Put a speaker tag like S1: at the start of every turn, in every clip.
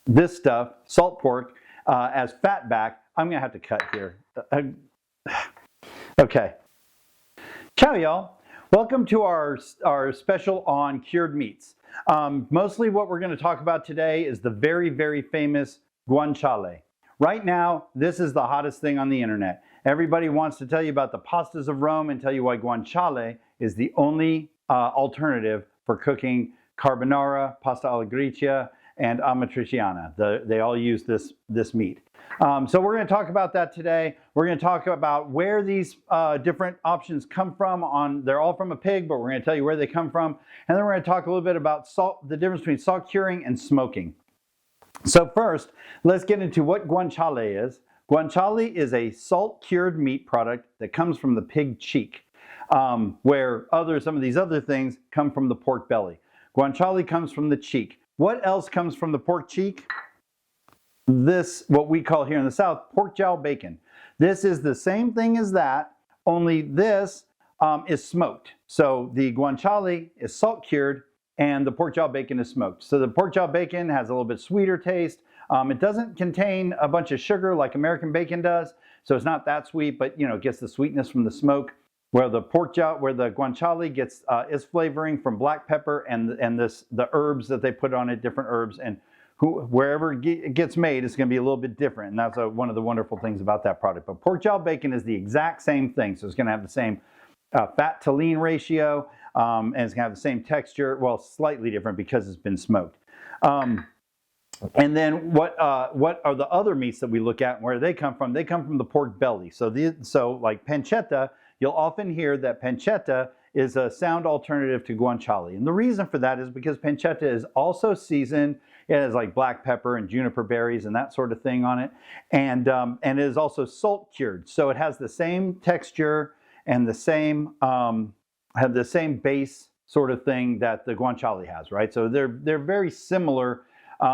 S1: this stuff, salt pork, as fat back. I'm going to have to cut here. Okay. Ciao, y'all. Welcome to our special on cured meats. Mostly what we're going to talk about today is the very, very famous guanciale. Right now, this is the hottest thing on the internet. Everybody wants to tell you about the pastas of Rome and tell you why guanciale is the only alternative for cooking carbonara, pasta alla gricia, and amatriciana. They all use this meat. So we're going to talk about that today. We're going to talk about where these different options come from. They're all from a pig, but we're going to tell you where they come from. And then we're going to talk a little bit about the difference between salt curing and smoking. So first, let's get into what guanciale is. Guanciale is a salt-cured meat product that comes from the pig cheek, where some of these other things come from the pork belly. Guanciale comes from the cheek. What else comes from the pork cheek? This, what we call here in the South, pork jowl bacon. This is the same thing as that, only this is smoked. So the guanciale is salt-cured, and the pork jowl bacon is smoked. So the pork jowl bacon has a little bit sweeter taste. It doesn't contain a bunch of sugar like American bacon does, so it's not that sweet, but it gets the sweetness from the smoke. Where the guanciale gets its flavoring from black pepper and the herbs that they put on it, different herbs, and wherever it gets made, it's going to be a little bit different, and that's one of the wonderful things about that product. But pork jowl bacon is the exact same thing, so it's going to have the same fat to lean ratio, and it's going to have the same texture, well, slightly different because it's been smoked. And then what are the other meats that we look at and where they come from? They come from the pork belly. So like pancetta, you'll often hear that pancetta is a sound alternative to guanciale. And the reason for that is because pancetta is also seasoned. It has like black pepper and juniper berries and that sort of thing on it. And it is also salt cured. So it has the same texture and the same base sort of thing that the guanciale has, right? So they're very similar,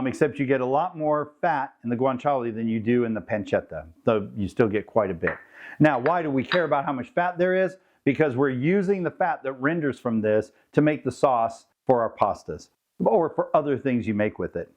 S1: except you get a lot more fat in the guanciale than you do in the pancetta, though you still get quite a bit. Now, why do we care about how much fat there is? Because we're using the fat that renders from this to make the sauce for our pastas or for other things you make with it.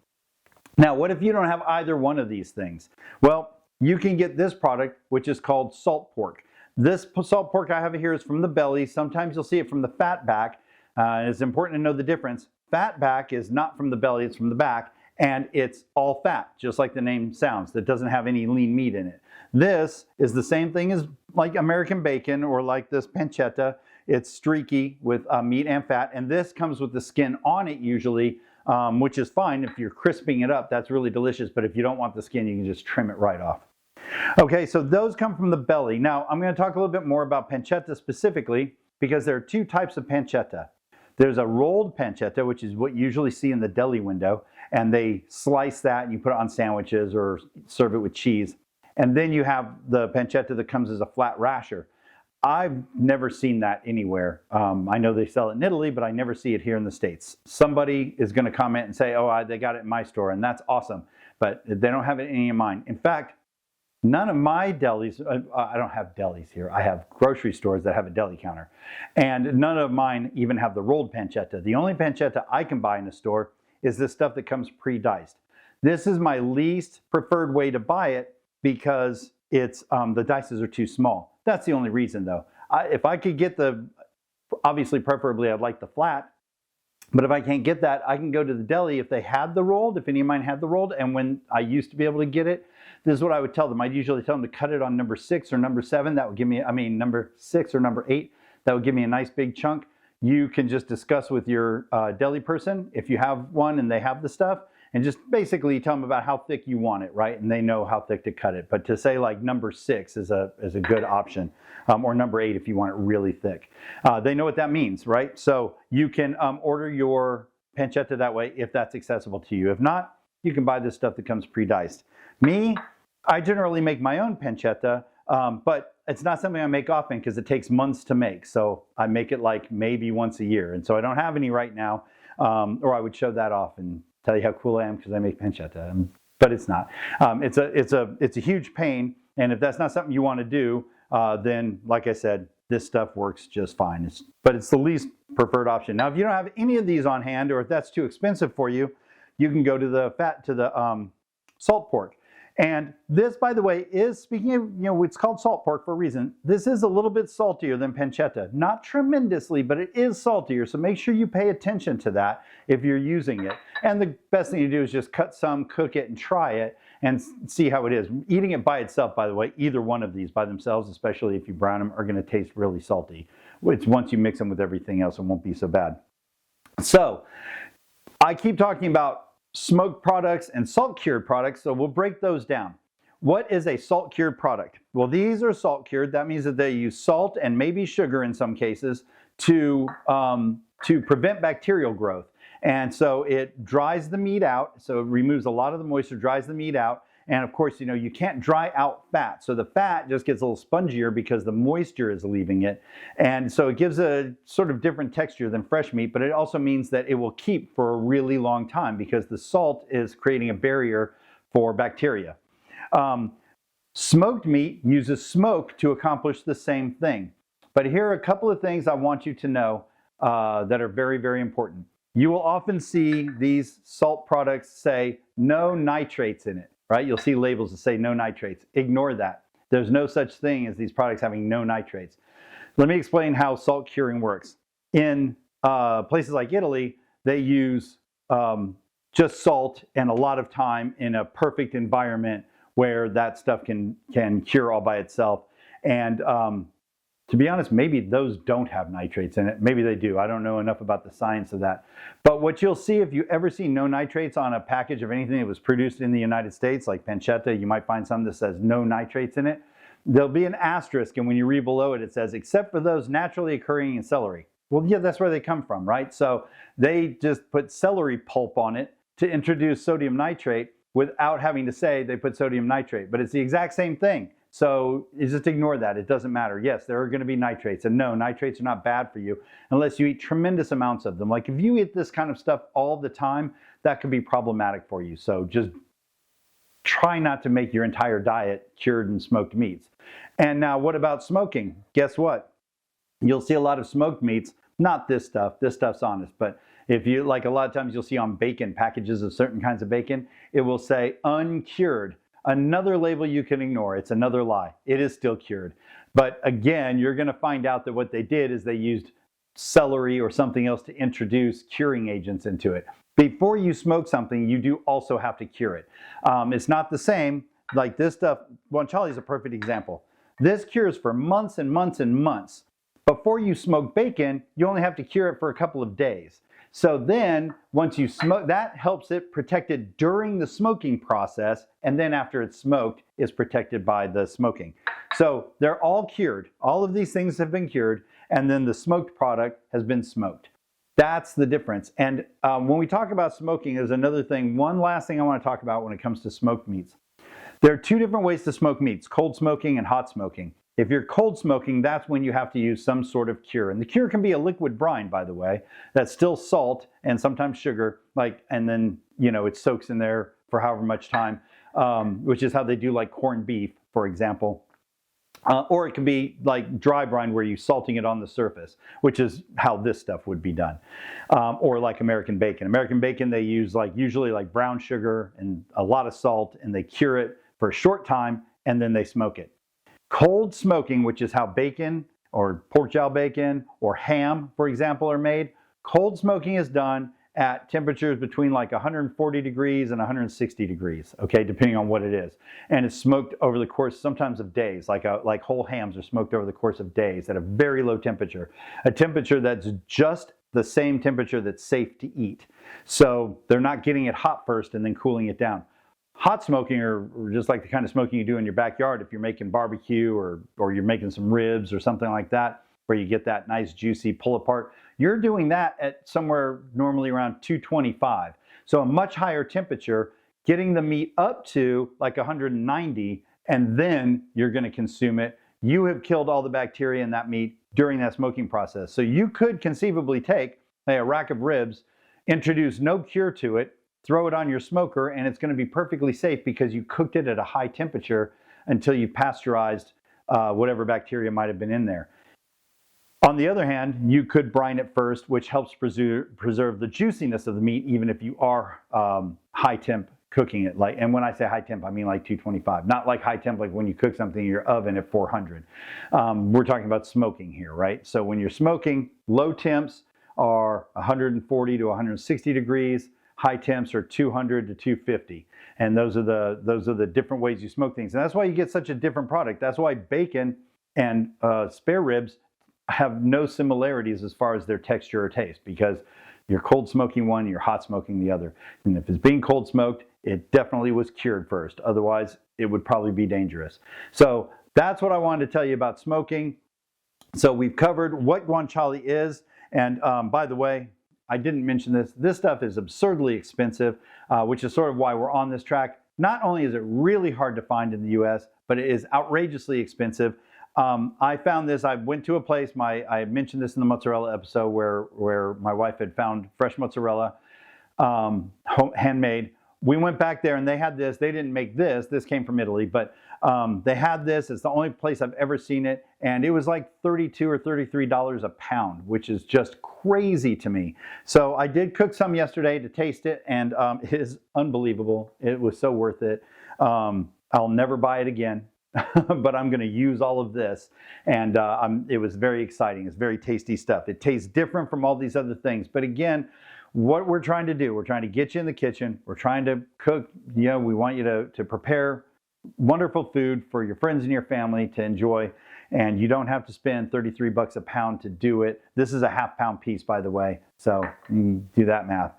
S1: Now, what if you don't have either one of these things? Well, you can get this product, which is called salt pork. This salt pork I have here is from the belly. Sometimes you'll see it from the fat back. It's important to know the difference. Fat back is not from the belly, it's from the back, and it's all fat, just like the name sounds. That doesn't have any lean meat in it. This is the same thing as like American bacon or like this pancetta. It's streaky with meat and fat, and this comes with the skin on it usually, which is fine. If you're crisping it up, that's really delicious, but if you don't want the skin, you can just trim it right off. Okay, so those come from the belly. Now, I'm going to talk a little bit more about pancetta specifically because there are two types of pancetta. There's a rolled pancetta, which is what you usually see in the deli window, and they slice that and you put it on sandwiches or serve it with cheese. And then you have the pancetta that comes as a flat rasher. I've never seen that anywhere. I know they sell it in Italy, but I never see it here in the States. Somebody is going to comment and say, oh, they got it in my store, and that's awesome. But they don't have it in any of mine. In fact, none of my delis, I don't have delis here. I have grocery stores that have a deli counter. And none of mine even have the rolled pancetta. The only pancetta I can buy in the store is this stuff that comes pre-diced. This is my least preferred way to buy it because it's the dices are too small. That's the only reason though. If I could get obviously preferably I'd like the flat, but if I can't get that, I can go to the deli if they had the rolled, if any of mine had the rolled, and when I used to be able to get it, this is what I would tell them. I'd usually tell them to cut it on number 6 or number 7. That would give me, number 6 or number 8. That would give me a nice big chunk. You can just discuss with your deli person if you have one and they have the stuff, and just basically tell them about how thick you want it, right? And they know how thick to cut it. But to say like number 6 is a good option, or number 8 if you want it really thick. They know what that means, right? So you can order your pancetta that way if that's accessible to you. If not, you can buy this stuff that comes pre-diced. Me, I generally make my own pancetta, but it's not something I make often because it takes months to make. So I make it like maybe once a year. And so I don't have any right now, or I would show that off and tell you how cool I am because I make pancetta, but it's not. It's a huge pain, and if that's not something you want to do, then like I said, this stuff works just fine. But it's the least preferred option. Now, if you don't have any of these on hand, or if that's too expensive for you, you can go to the salt pork. And this, by the way, is, speaking of, it's called salt pork for a reason. This is a little bit saltier than pancetta. Not tremendously, but it is saltier. So make sure you pay attention to that if you're using it. And the best thing to do is just cut some, cook it, and try it and see how it is. Eating it by itself, by the way, either one of these by themselves, especially if you brown them, are going to taste really salty. Which once you mix them with everything else, it won't be so bad. So I keep talking about smoked products and salt cured products, so we'll break those down. What is a salt cured product? Well, these are salt cured. That means that they use salt and maybe sugar in some cases to prevent bacterial growth. And so it dries the meat out, so it removes a lot of the moisture, dries the meat out. And of course, you can't dry out fat. So the fat just gets a little spongier because the moisture is leaving it. And so it gives a sort of different texture than fresh meat, but it also means that it will keep for a really long time because the salt is creating a barrier for bacteria. Smoked meat uses smoke to accomplish the same thing. But here are a couple of things I want you to know that are very, very important. You will often see these salt products say no nitrates in it. Right? You'll see labels that say no nitrates. Ignore that. There's no such thing as these products having no nitrates. Let me explain how salt curing works. In places like Italy, they use just salt and a lot of time in a perfect environment where that stuff can cure all by itself. And to be honest, maybe those don't have nitrates in it. Maybe they do. I don't know enough about the science of that. But what you'll see if you ever see no nitrates on a package of anything that was produced in the United States, like pancetta, you might find some that says no nitrates in it. There'll be an asterisk, and when you read below it, it says, except for those naturally occurring in celery. Well, yeah, that's where they come from, right? So they just put celery pulp on it to introduce sodium nitrate without having to say they put sodium nitrate. But it's the exact same thing. So you just ignore that. It doesn't matter. Yes, there are going to be nitrates. And no, nitrates are not bad for you unless you eat tremendous amounts of them. Like if you eat this kind of stuff all the time, that could be problematic for you. So just try not to make your entire diet cured and smoked meats. And now what about smoking? Guess what? You'll see a lot of smoked meats. Not this stuff. This stuff's honest. But if you, like a lot of times you'll see on bacon, packages of certain kinds of bacon, it will say uncured. Another label you can ignore. It's another lie. It is still cured. But again, you're going to find out that what they did is they used celery or something else to introduce curing agents into it. Before you smoke something, you do also have to cure it. It's not the same. Like this stuff, guanciale is a perfect example. This cures for months and months and months. Before you smoke bacon, you only have to cure it for a couple of days. So then once you smoke, that helps it protected during the smoking process, and then after it's smoked, it's protected by the smoking. So they're all cured. All of these things have been cured, and then the smoked product has been smoked. That's the difference. And when we talk about smoking, there's another thing, one last thing I want to talk about when it comes to smoked meats. There are two different ways to smoke meats, cold smoking and hot smoking. If you're cold smoking, that's when you have to use some sort of cure. And the cure can be a liquid brine, by the way, that's still salt and sometimes sugar, and then, it soaks in there for however much time, which is how they do like corned beef, for example. Or it can be like dry brine where you're salting it on the surface, which is how this stuff would be done. Or like American bacon. American bacon, they use usually brown sugar and a lot of salt, and they cure it for a short time, and then they smoke it. Cold smoking, which is how bacon or pork jowl bacon or ham, for example, are made. Cold smoking is done at temperatures between 140 degrees and 160 degrees, okay, depending on what it is. And it's smoked over the course sometimes of days, like whole hams are smoked over the course of days at a very low temperature, a temperature that's just the same temperature that's safe to eat. So they're not getting it hot first and then cooling it down. Hot smoking, or just like the kind of smoking you do in your backyard if you're making barbecue or you're making some ribs or something like that, where you get that nice juicy pull apart, you're doing that at somewhere normally around 225. So a much higher temperature, getting the meat up to 190, and then you're going to consume it. You have killed all the bacteria in that meat during that smoking process. So you could conceivably take a rack of ribs, introduce no cure to it, throw it on your smoker, and it's going to be perfectly safe because you cooked it at a high temperature until you pasteurized whatever bacteria might have been in there. On the other hand, you could brine it first, which helps preserve the juiciness of the meat, even if you are high temp cooking it. And when I say high temp, I mean like 225, not like high temp like when you cook something in your oven at 400. We're talking about smoking here, right? So when you're smoking, low temps are 140 to 160 degrees. High temps are 200 to 250. And those are the different ways you smoke things. And that's why you get such a different product. That's why bacon and spare ribs have no similarities as far as their texture or taste, because you're cold smoking one, you're hot smoking the other. And if it's being cold smoked, it definitely was cured first. Otherwise, it would probably be dangerous. So that's what I wanted to tell you about smoking. So we've covered what guanciale is. And by the way, I didn't mention this. This stuff is absurdly expensive, which is sort of why we're on this track. Not only is it really hard to find in the US, but it is outrageously expensive. I found this, I went to a place, I mentioned this in the mozzarella episode where my wife had found fresh mozzarella, handmade. We went back there and they had this. They didn't make this. This came from Italy, but they had this. It's the only place I've ever seen it. And it was like $32 or $33 a pound, which is just crazy to me. So I did cook some yesterday to taste it, and it is unbelievable. It was so worth it. I'll never buy it again, but I'm going to use all of this. And it was very exciting. It's very tasty stuff. It tastes different from all these other things. But again, what we're trying to do, we're trying to get you in the kitchen. We're trying to cook. We want you to prepare wonderful food for your friends and your family to enjoy. And you don't have to spend 33 bucks a pound to do it. This is a half-pound piece, by the way. So you do that math.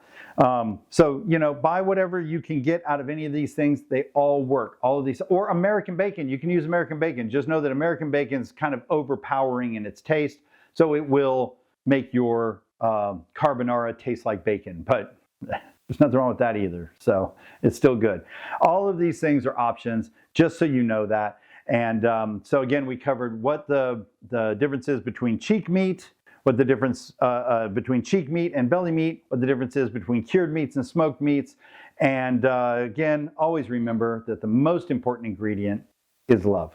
S1: So, buy whatever you can get out of any of these things. They all work. All of these, or American bacon. You can use American bacon. Just know that American bacon is kind of overpowering in its taste. So it will make your carbonara taste like bacon. But there's nothing wrong with that either. So it's still good. All of these things are options, just so you know that. And so again, we covered what the difference is between cheek meat, what the difference between cheek meat and belly meat, what the difference is between cured meats and smoked meats. And again, always remember that the most important ingredient is love.